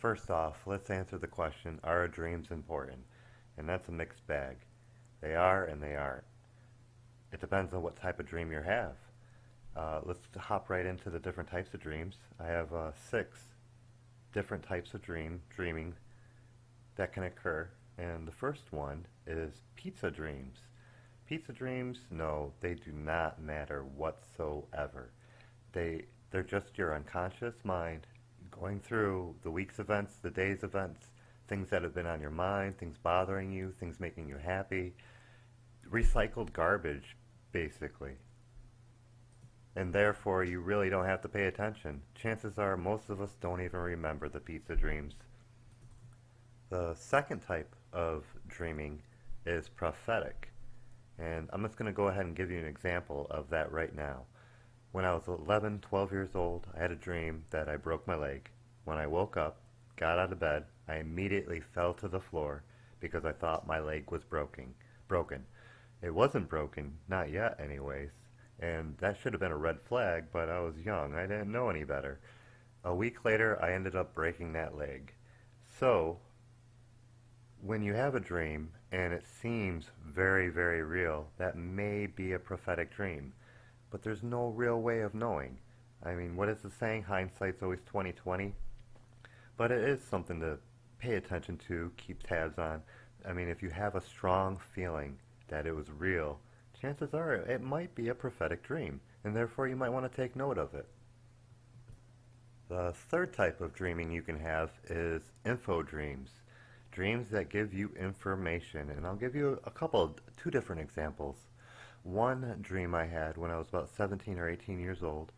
first off, let's answer the question, are our dreams important? And that's a mixed bag. They are and they aren't. It depends on what type of dream you have. Let's hop right into the different types of dreams. I have six different types of dreaming that can occur. And the first one is pizza dreams. Pizza dreams, no, they do not matter whatsoever. They're just your unconscious mind going through the week's events, the day's events, things that have been on your mind, things bothering you, things making you happy, recycled garbage, basically. And therefore, you really don't have to pay attention. Chances are most of us don't even remember the pizza dreams. The second type of dreaming is prophetic. And I'm just going to go ahead and give you an example of that right now. When I was 11, 12 years old, I had a dream that I broke my leg. When I woke up, got out of bed, I immediately fell to the floor because I thought my leg was broken. It wasn't broken, not yet anyways, and that should have been a red flag, but I was young, I didn't know any better. A week later, I ended up breaking that leg. So, when you have a dream and it seems very, very real, that may be a prophetic dream, but there's no real way of knowing. I mean, what is the saying? Hindsight's always 20/20. But it is something to pay attention to, keep tabs on. I mean, if you have a strong feeling that it was real, chances are it might be a prophetic dream, and therefore you might want to take note of it. The third type of dreaming you can have is info dreams. Dreams that give you information, and I'll give you two different examples. One dream I had when I was about 17 or 18 years old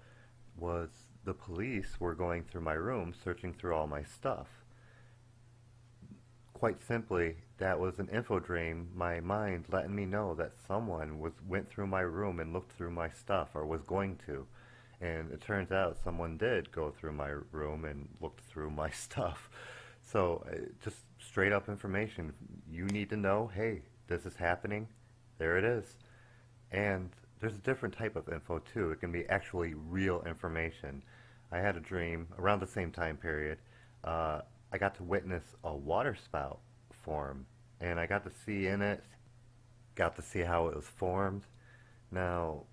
was the police were going through my room, searching through all my stuff. Quite simply, that was an info dream, my mind letting me know that someone went through my room and looked through my stuff, or was going to. And it turns out someone did go through my room and looked through my stuff. So, just straight up information. You need to know, hey, this is happening, there it is. And there's a different type of info too. It can be actually real information. I had a dream around the same time period. I got to witness a water spout form, and I got to see in it, got to see how it was formed. Now,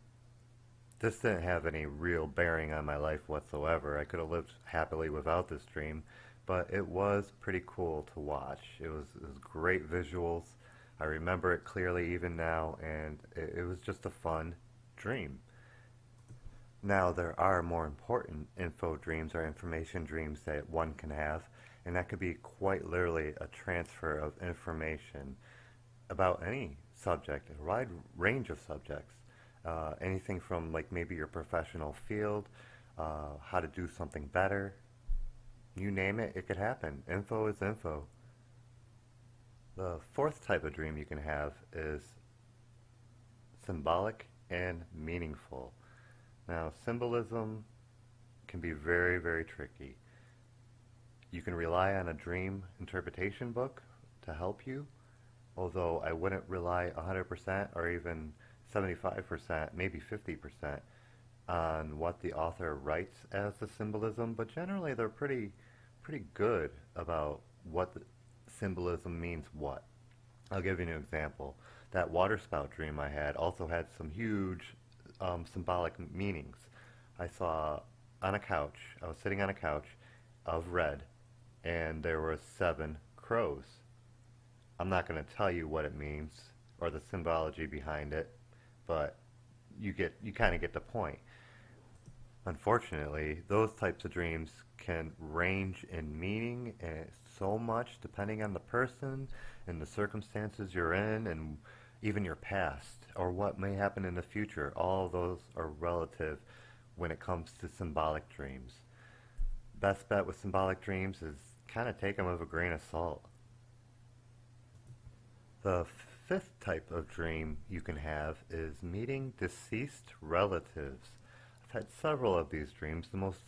this didn't have any real bearing on my life whatsoever. I could have lived happily without this dream, but it was pretty cool to watch. It was great visuals. I remember it clearly even now, and it was just a fun dream. Now, there are more important info dreams or information dreams that one can have, and that could be quite literally a transfer of information about any subject, a wide range of subjects. Anything from like maybe your professional field, how to do something better, you name it, it could happen. Info is info. The fourth type of dream you can have is symbolic and meaningful. Now, symbolism can be very, very tricky. You can rely on a dream interpretation book to help you, although I wouldn't rely 100% or even 75%, maybe 50% on what the author writes as the symbolism, but generally they're pretty good about what the symbolism means what. I'll give you an example. That water spout dream I had also had some huge symbolic meanings. I saw on a couch, I was sitting on a couch of red, and there were 7 crows. I'm not going to tell you what it means or the symbology behind it, but you kind of get the point. Unfortunately, those types of dreams can range in meaning so much depending on the person and the circumstances you're in and even your past or what may happen in the future. All of those are relative when it comes to symbolic dreams. Best bet with symbolic dreams is kind of take them with a grain of salt. The fifth type of dream you can have is meeting deceased relatives. I've had several of these dreams. The most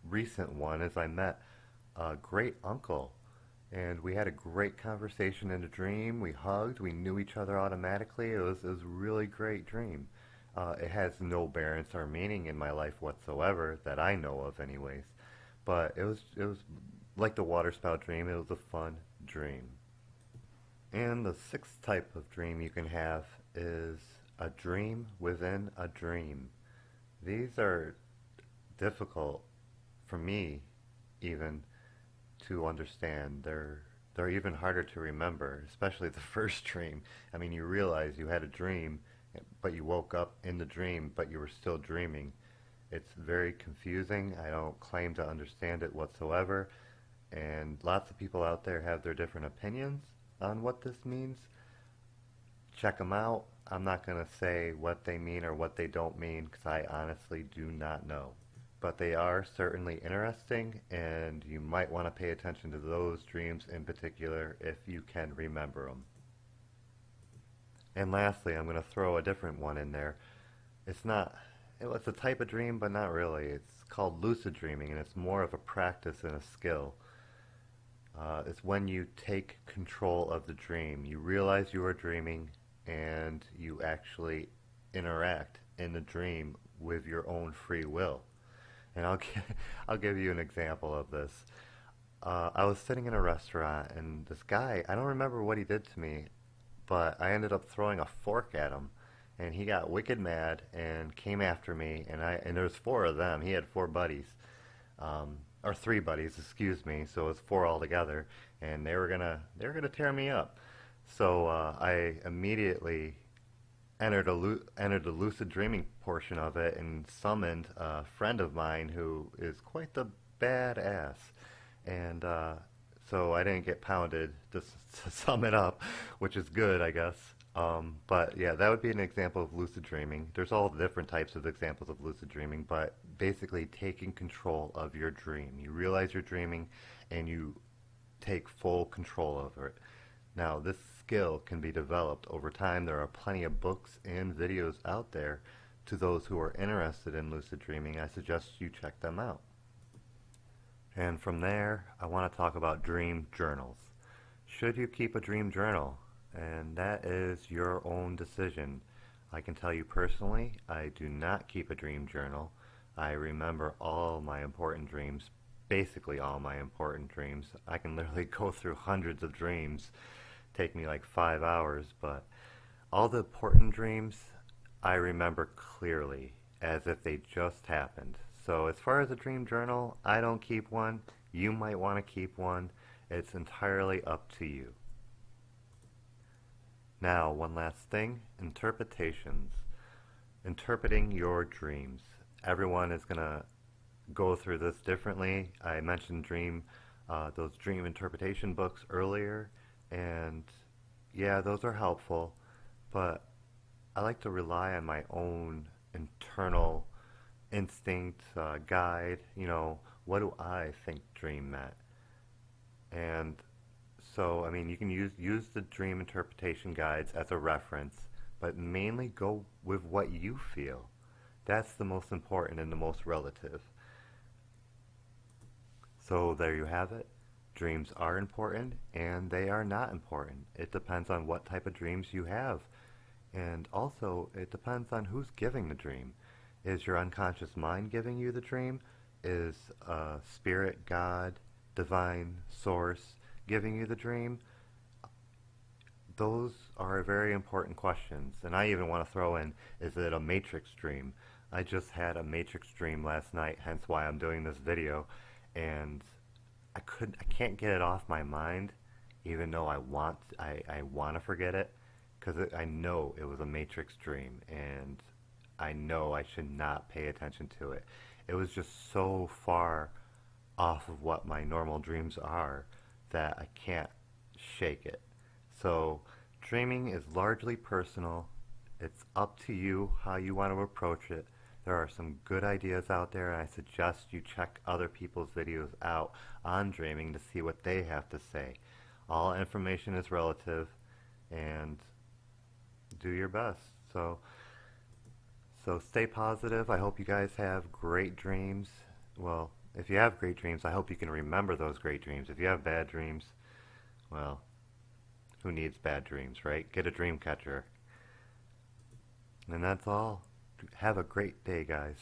recent one is I met a great uncle, and we had a great conversation in a dream. We hugged, we knew each other automatically. It was a really great dream. It has no bearance or meaning in my life whatsoever that I know of anyways, but it was like the water spout dream, it was a fun dream. And the sixth type of dream you can have is a dream within a dream. These are difficult for me even to understand. They're even harder to remember, especially the first dream. I mean, you realize you had a dream, but you woke up in the dream, but you were still dreaming. It's very confusing. I don't claim to understand it whatsoever, and lots of people out there have their different opinions on what this means. Check them out. I'm not going to say what they mean or what they don't mean because I honestly do not know. But they are certainly interesting, and you might want to pay attention to those dreams in particular if you can remember them. And lastly, I'm going to throw a different one in there. It's not, it's a type of dream, but not really. It's called lucid dreaming, and it's more of a practice and a skill. It's when you take control of the dream. You realize you are dreaming, and you actually interact in the dream with your own free will. And I'll give you an example of this. I was sitting in a restaurant, and this guy, I don't remember what he did to me, but I ended up throwing a fork at him, and he got wicked mad and came after me. And there was four of them. He had four buddies, or three buddies, excuse me. So it was four altogether, and they were gonna tear me up. So I immediately entered the lucid dreaming portion of it and summoned a friend of mine who is quite the badass. And so I didn't get pounded, just to sum it up, which is good, I guess. But yeah, that would be an example of lucid dreaming. There's all different types of examples of lucid dreaming, but basically taking control of your dream. You realize you're dreaming and you take full control over it. Now, this skill can be developed over time. There are plenty of books and videos out there. To those who are interested in lucid dreaming, I suggest you check them out. And from there, I want to talk about dream journals. Should you keep a dream journal? And that is your own decision. I can tell you personally, I do not keep a dream journal. I remember all my important dreams, basically all my important dreams. I can literally go through hundreds of dreams, take me like 5 hours, but all the important dreams I remember clearly as if they just happened. So as far as a dream journal, I don't keep one. You might want to keep one. It's entirely up to you. Now, one last thing, interpretations. Interpreting your dreams. Everyone is going to go through this differently. I mentioned those dream interpretation books earlier, and yeah, those are helpful, but I like to rely on my own internal instinct, guide, what do I think dream meant? And so, I mean, you can use the dream interpretation guides as a reference, but mainly go with what you feel. That's the most important and the most relative. So there you have it. Dreams are important and they are not important. It depends on what type of dreams you have. And also, it depends on who's giving the dream. Is your unconscious mind giving you the dream? Is spirit, God, divine source giving you the dream? Those are very important questions. And I even want to throw in, is it a matrix dream? I just had a matrix dream last night, hence why I'm doing this video, and I can't get it off my mind, even though I want to forget it, because I know it was a matrix dream, and I know I should not pay attention to it. It was just so far off of what my normal dreams are that I can't shake it. So dreaming is largely personal. It's up to you how you want to approach it. There are some good ideas out there, and I suggest you check other people's videos out on dreaming to see what they have to say. All information is relative, and do your best. So stay positive. I hope you guys have great dreams. Well, if you have great dreams, I hope you can remember those great dreams. If you have bad dreams, well, who needs bad dreams, right? Get a dream catcher. And that's all. Have a great day, guys.